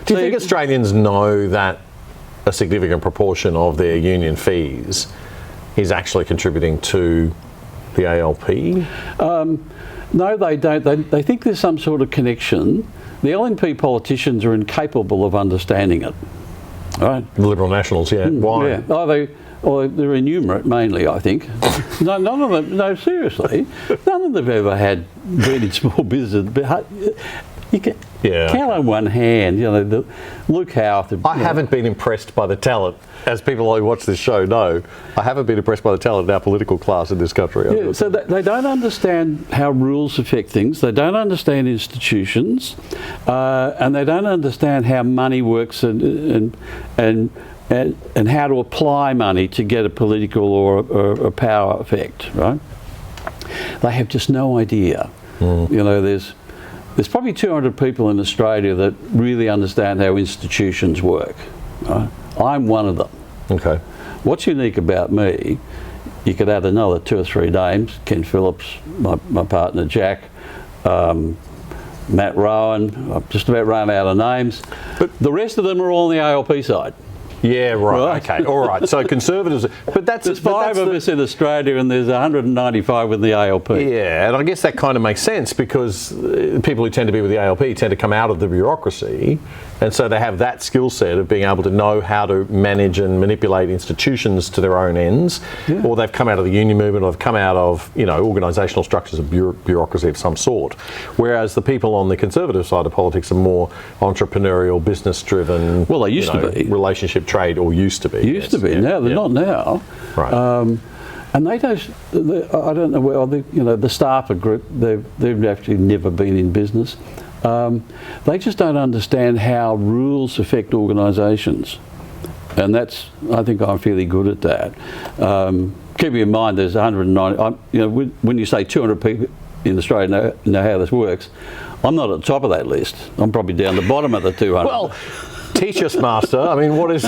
Do you think Australians know that a significant proportion of their union fees is actually contributing to the ALP? No, they don't. They think there's some sort of connection. The LNP politicians are incapable of understanding it. Right? The Liberal Nationals, yeah. Why? Yeah. They're innumerate mainly, I think. None of them. No, seriously, none of them have ever been in small business. You can count on one hand. Luke Howarth. I haven't been impressed by the talent, as people who watch this show know. I haven't been impressed by the talent in our political class in this country. Yeah, so they don't understand how rules affect things. They don't understand institutions, and they don't understand how money works and how to apply money to get a political or a power effect. Right? They have just no idea. There's probably 200 people in Australia that really understand how institutions work. Right? I'm one of them. Okay. What's unique about me, you could add another 2 or 3 names: Ken Phillips, my partner Jack, Matt Rowan. I've just about run out of names. But the rest of them are all on the ALP side. Yeah, right. Okay, all right. So Conservatives, there's 5 of us in Australia, and there's 195 with the ALP. Yeah, and I guess that kind of makes sense because people who tend to be with the ALP tend to come out of the bureaucracy, and so they have that skill set of being able to know how to manage and manipulate institutions to their own ends, or they've come out of the union movement, or they've come out of organisational structures of bureaucracy of some sort. Whereas the people on the Conservative side of politics are more entrepreneurial, business-driven. Well, they used to be relationship trade, or used to be. Now they're not now. Right. And they don't. I don't know where the Stafford group. They've actually never been in business. They just don't understand how rules affect organisations, and I think I'm fairly good at that. Keeping in mind, there's 190. When you say 200 people in Australia know how this works, I'm not at the top of that list. I'm probably down the bottom of the 200. Well, teach us, Master. I mean, what are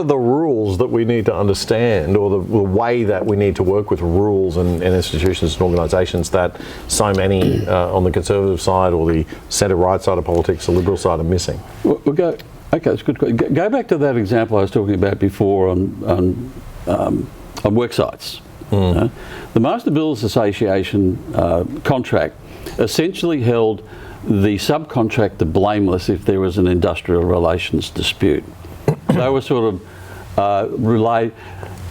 the rules that we need to understand, or the way that we need to work with rules and institutions and organisations that so many on the Conservative side or the centre-right side of politics, the Liberal side, are missing? Okay, it's good. Go back to that example I was talking about before on work sites. The Master Builders Association contract essentially held the subcontractor blameless if there was an industrial relations dispute. They were sort of relate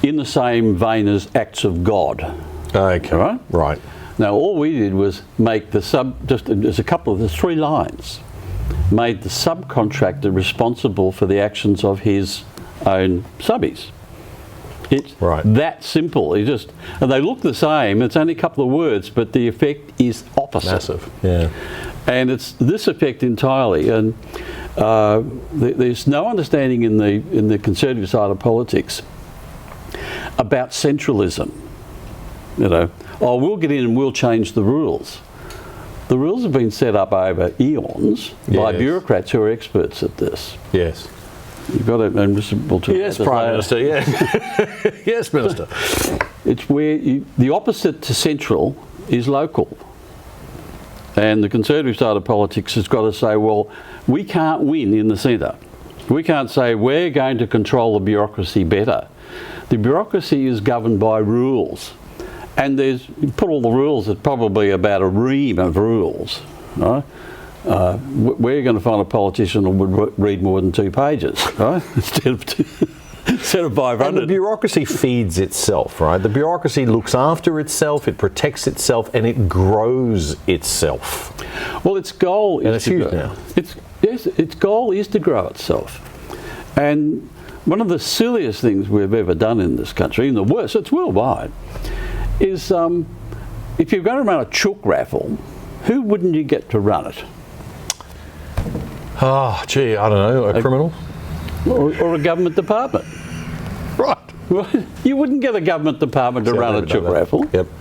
in the same vein as acts of God. Okay. Right. Now all we did was make there's there's 3 lines, made the subcontractor responsible for the actions of his own subbies. It's that simple. And they look the same. It's only a couple of words, but the effect is opposite. Massive. Yeah. And it's this effect entirely, and there's no understanding in the Conservative side of politics about centralism. We'll get in and we'll change the rules. The rules have been set up over eons by bureaucrats who are experts at this. Yes. You've got it, and yes, Prime Minister. Yeah. Yes, Minister. It's where the opposite to central is local. And the Conservative side of politics has got to say, well, we can't win in the centre. We can't say we're going to control the bureaucracy better. The bureaucracy is governed by rules. And you put all the rules, it's probably about a ream of rules. Right? We're going to find a politician who would read more than 2 pages, right? Instead of 500. And the bureaucracy feeds itself, right? The bureaucracy looks after itself, it protects itself, and it grows itself. Well, its goal is to grow. Its goal is to grow itself. And one of the silliest things we've ever done in this country, and the worst, it's worldwide, is if you're going to run a chook raffle, who wouldn't you get to run it? Oh, gee, I don't know, a criminal? Or a government department. Right. You wouldn't get a government department to run a chook raffle. Yep.